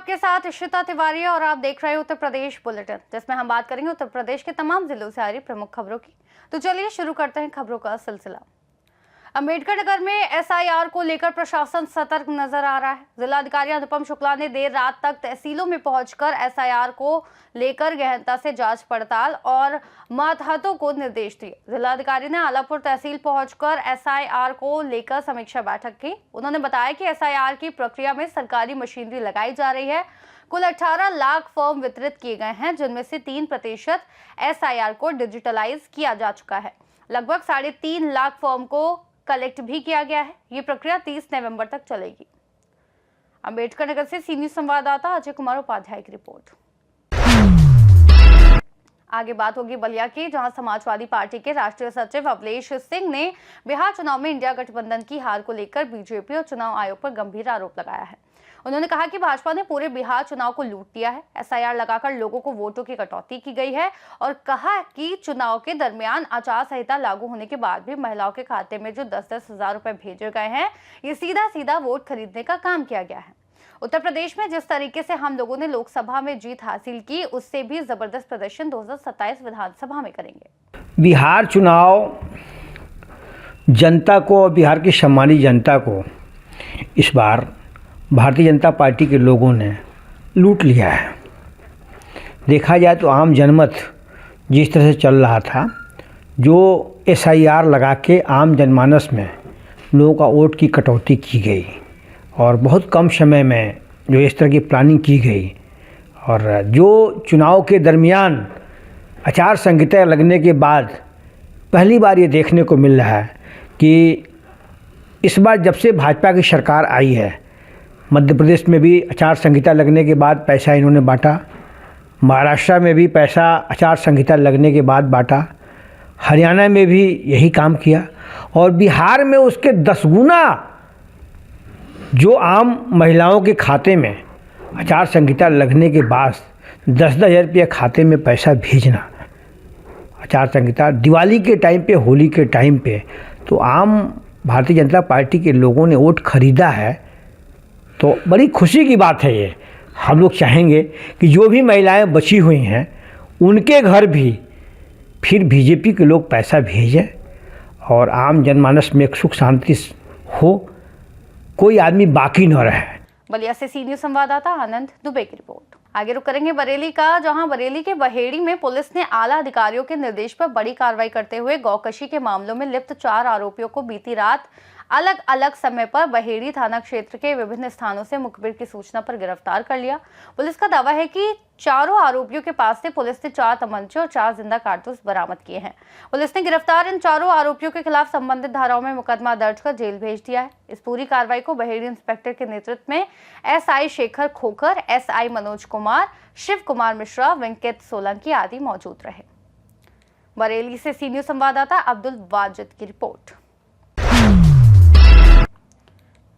आपके साथ इशिता तिवारी और आप देख रहे हैं उत्तर प्रदेश बुलेटिन, जिसमें हम बात करेंगे उत्तर प्रदेश के तमाम जिलों से आ रही प्रमुख खबरों की। तो चलिए शुरू करते हैं खबरों का सिलसिला। अम्बेडकर नगर में एसआईआर को लेकर प्रशासन सतर्क नजर आ रहा है। जिलाधिकारी अनुपम शुक्ला ने देर रात तक तहसीलों में पहुंचकर एसआईआर को लेकर गहनता से जांच पड़ताल और मातहतों को निर्देश दिए। जिलाधिकारी ने आलापुर तहसील पहुंचकर एसआईआर को लेकर समीक्षा बैठक की। उन्होंने बताया कि एसआईआर की प्रक्रिया में सरकारी मशीनरी लगाई जा रही है। कुल 18 लाख फॉर्म वितरित किए गए हैं, जिनमें से 3% एसआईआर को डिजिटलाइज किया जा चुका है। लगभग 3.5 लाख फॉर्म को कलेक्ट भी किया गया है। ये प्रक्रिया 30 नवंबर तक चलेगी। अम्बेडकर नगर से सीनियर संवाददाता अजय कुमार उपाध्याय की रिपोर्ट। आगे बात होगी बलिया की, जहां समाजवादी पार्टी के राष्ट्रीय सचिव अवलेश सिंह ने बिहार चुनाव में इंडिया गठबंधन की हार को लेकर बीजेपी और चुनाव आयोग पर गंभीर आरोप लगाया है। उन्होंने कहा कि भाजपा ने पूरे बिहार चुनाव को लूट लिया है। एसआईआर लगाकर लोगों को वोटों की कटौती की गई है और कहा कि चुनाव के दरमियान आचार संहिता लागू होने के बाद भी महिलाओं के खाते में जो 10-10 हजार रुपए भेजे गए हैं, ये सीधा सीधा वोट खरीदने का काम किया गया है। उत्तर प्रदेश में जिस तरीके से हम लोगों ने लोकसभा में जीत हासिल की, उससे भी जबरदस्त प्रदर्शन 2027 विधानसभा में करेंगे। बिहार चुनाव जनता को, बिहार की सम्मानित जनता को इस बार भारतीय जनता पार्टी के लोगों ने लूट लिया है। देखा जाए तो आम जनमत जिस तरह से चल रहा था, जो एसआईआर लगा के आम जनमानस में लोगों का वोट की कटौती की गई और बहुत कम समय में जो इस तरह की प्लानिंग की गई, और जो चुनाव के दरमियान आचार संहिता लगने के बाद पहली बार ये देखने को मिल रहा है कि इस बार जब से भाजपा की सरकार आई है, मध्य प्रदेश में भी आचार संहिता लगने के बाद पैसा इन्होंने बांटा, महाराष्ट्र में भी पैसा आचार संहिता लगने के बाद बांटा, हरियाणा में भी यही काम किया और बिहार में उसके 10 गुना जो आम महिलाओं के खाते में आचार संहिता लगने के बाद 10-10 हज़ार रुपये खाते में पैसा भेजना, आचार संहिता दिवाली के टाइम पे, होली के टाइम पे, तो आम भारतीय जनता पार्टी के लोगों ने वोट खरीदा है। तो बड़ी खुशी की बात है ये। हम लोग चाहेंगे कि जो भी महिलाएं बची हुई हैं, उनके घर भी फिर बीजेपी के लोग पैसा भेजें और आम जनमानस में एक सुख शांति हो, कोई आदमी बाकी न रहे। बलिया से सीनियर संवाददाता आनंद दुबे की रिपोर्ट। आगे रुक करेंगे बरेली का, जहां बरेली के बहेड़ी में पुलिस ने आला अधिकारियों के निर्देश पर बड़ी कार्रवाई करते हुए गौकशी के मामलों में लिप्त 4 आरोपियों को बीती रात अलग अलग समय पर बहेड़ी थाना क्षेत्र के विभिन्न स्थानों से मुखबिर की सूचना पर गिरफ्तार कर लिया। पुलिस का दावा है कि चारों आरोपियों के पास से पुलिस ने 4 तमंचे और 4 जिंदा कारतूस बरामद किए हैं। पुलिस ने गिरफ्तार इन चारों आरोपियों के खिलाफ संबंधित धाराओं में मुकदमा दर्ज कर जेल भेज दिया है। इस पूरी कार्रवाई को बहेड़ी इंस्पेक्टर के नेतृत्व में एसआई शेखर खोखर, एसआई मनोज कुमार, शिव कुमार मिश्रा, वेंकट सोलंकी आदि मौजूद रहे। बरेली से सीनियर संवाददाता अब्दुल वाजिद की रिपोर्ट।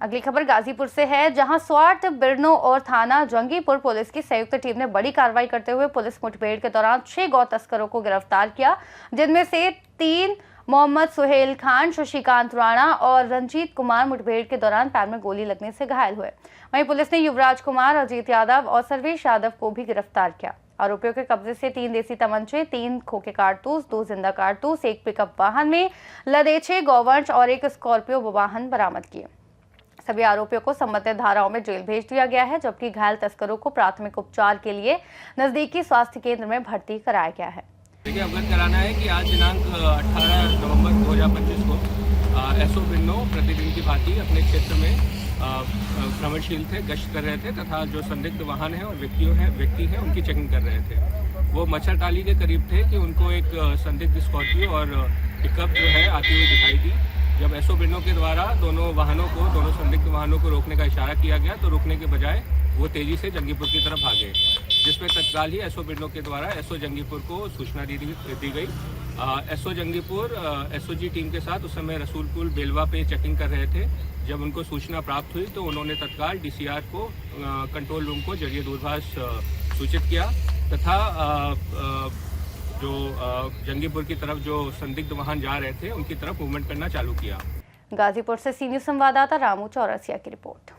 अगली खबर गाजीपुर से है, जहां स्वाट, बिरनो और थाना जंगीपुर पुलिस की संयुक्त टीम ने बड़ी कार्रवाई करते हुए पुलिस मुठभेड़ के दौरान 6 गौ तस्करों को गिरफ्तार किया, जिनमें से 3 मोहम्मद सुहेल खान, शशिकांत राणा और रंजीत कुमार मुठभेड़ के दौरान पैर में गोली लगने से घायल हुए। वहीं पुलिस ने युवराज कुमार, अजीत यादव और सर्वेश यादव को भी गिरफ्तार किया। आरोपियों के कब्जे से 3 देसी तमंचे, 3 खोखे कारतूस, 2 जिंदा कारतूस, 1 पिकअप वाहन में लदे 6 गौवंश और 1 स्कॉर्पियो वाहन बरामद किए। सभी आरोपियों को संबंधित धाराओं में जेल भेज दिया गया है, जबकि घायल तस्करों को प्राथमिक उपचार के लिए नजदीकी स्वास्थ्य केंद्र में भर्ती कराया गया है। देखिए, अवगत कराना है कि आज दिनांक 18 नवंबर 2025 को एसओ बिन्नो प्रतिदिन की भांति अपने क्षेत्र में भ्रमणशील थे, गश्त कर रहे थे तथा जो संदिग्ध वाहन है और व्यक्ति हैं उनकी चेकिंग कर रहे थे। वो मच्छर टाली के करीब थे कि उनको एक संदिग्ध स्कॉर्पियो और पिकअप जो है आती हुई दिखाई दी। जब एसओ बिन्नो के द्वारा दोनों संदिग्ध वाहनों को रोकने का इशारा किया गया, तो रोकने के बजाय वो तेजी से जंगीपुर की तरफ भागे, जिसमें तत्काल ही एसओ बिन्नो के द्वारा एसओ जंगीपुर को सूचना दी गई। एसओ जंगीपुर एसओजी टीम के साथ उस समय रसूलपुर बेलवा पे चेकिंग कर रहे थे। जब उनको सूचना प्राप्त हुई तो उन्होंने तत्काल डीसीआर को कंट्रोल रूम को जरिए दूरभाष सूचित किया तथा जो जंगीपुर की तरफ जो संदिग्ध वाहन जा रहे थे उनकी तरफ मूवमेंट करना चालू किया। गाजीपुर से सीनियर संवाददाता रामू चौरसिया की रिपोर्ट।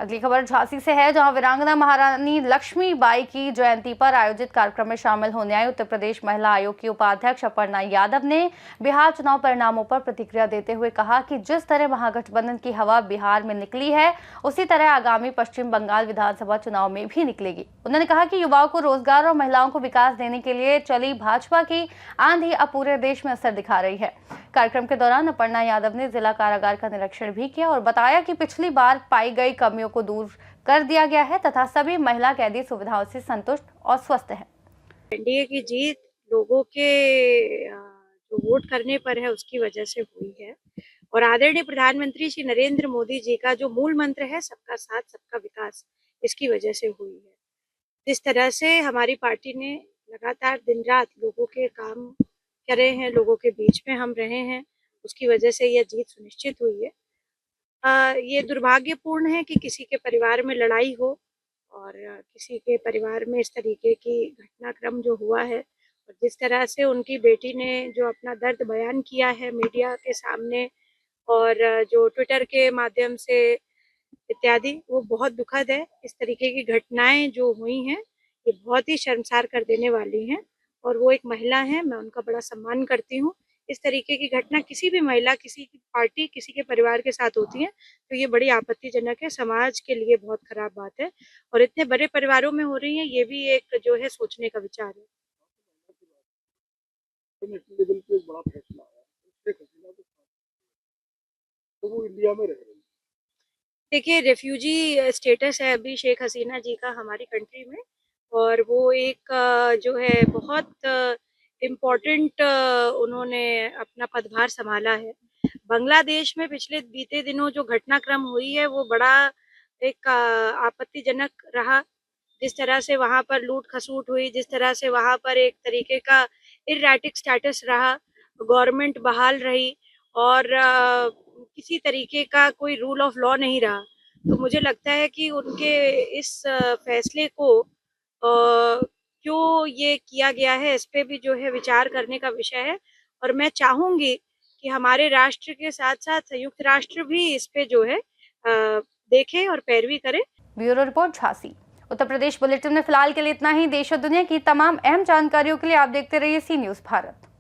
अगली खबर झांसी से है, जहां वीरांगना महारानी लक्ष्मीबाई की जयंती पर आयोजित कार्यक्रम में शामिल होने आई उत्तर प्रदेश महिला आयोग की उपाध्यक्ष अपर्णा यादव ने बिहार चुनाव परिणामों पर प्रतिक्रिया देते हुए कहा कि जिस तरह महागठबंधन की हवा बिहार में निकली है, उसी तरह आगामी पश्चिम बंगाल विधानसभा चुनाव में भी निकलेगी। उन्होंने कहा कि युवाओं को रोजगार और महिलाओं को विकास देने के लिए चली भाजपा की आंधी अब पूरे देश में असर दिखा रही है। कार्यक्रम के दौरान अपर्णा यादव ने जिला कारागार का निरीक्षण भी किया और बताया कि पिछली बार पाई गई कमियों को दूर कर दिया गया है तथा सभी महिला कैदी सुविधाओं से संतुष्ट और स्वस्थ हैं। एनडीए की जीत लोगों के जो वोट करने पर है उसकी वजह से हुई है और आदरणीय प्रधानमंत्री श्री नरेंद्र मोदी जी का जो मूल मंत्र है सबका साथ सबका विकास, इसकी वजह से हुई है। जिस तरह से हमारी पार्टी ने लगातार दिन रात लोगों के काम करे हैं, लोगों के बीच में हम रहे हैं, उसकी वजह से यह जीत सुनिश्चित हुई है। ये दुर्भाग्यपूर्ण है कि किसी के परिवार में लड़ाई हो और किसी के परिवार में इस तरीके की घटनाक्रम जो हुआ है और जिस तरह से उनकी बेटी ने जो अपना दर्द बयान किया है मीडिया के सामने और जो ट्विटर के माध्यम से इत्यादि, वो बहुत दुखद है। इस तरीके की घटनाएं जो हुई हैं ये बहुत ही शर्मसार कर देने वाली हैं और वो एक महिला हैं, मैं उनका बड़ा सम्मान करती हूँ। इस तरीके की घटना किसी भी महिला, किसी की पार्टी, किसी के परिवार के साथ होती है तो ये बड़ी आपत्तिजनक है, समाज के लिए बहुत खराब बात है और इतने बड़े परिवारों में हो रही है, ये भी एक जो है सोचने का विचार है। बड़ा फैसला आया, तो वो इंडिया में रह रही है। देखिए, रेफ्यूजी स्टेटस है अभी शेख हसीना जी का हमारी कंट्री में और वो एक जो है बहुत इम्पोर्टेंट उन्होंने अपना पदभार संभाला है। बांग्लादेश में पिछले बीते दिनों जो घटनाक्रम हुई है वो बड़ा एक आपत्तिजनक रहा। जिस तरह से वहाँ पर लूट खसूट हुई, जिस तरह से वहाँ पर एक तरीके का इरैटिक स्टेटस रहा, गवर्नमेंट बहाल रही और किसी तरीके का कोई रूल ऑफ लॉ नहीं रहा, तो मुझे लगता है कि उनके इस फैसले को क्यों ये किया गया है, इस पे भी जो है विचार करने का विषय है और मैं चाहूंगी कि हमारे राष्ट्र के साथ साथ संयुक्त राष्ट्र भी इस पे जो है देखे और पैरवी करे। Bureau report Jhansi. Uttar Pradesh bulletin में फिलहाल के लिए इतना ही। देश और दुनिया की तमाम अहम जानकारियों के लिए आप देखते रहिए सी न्यूज़ भारत।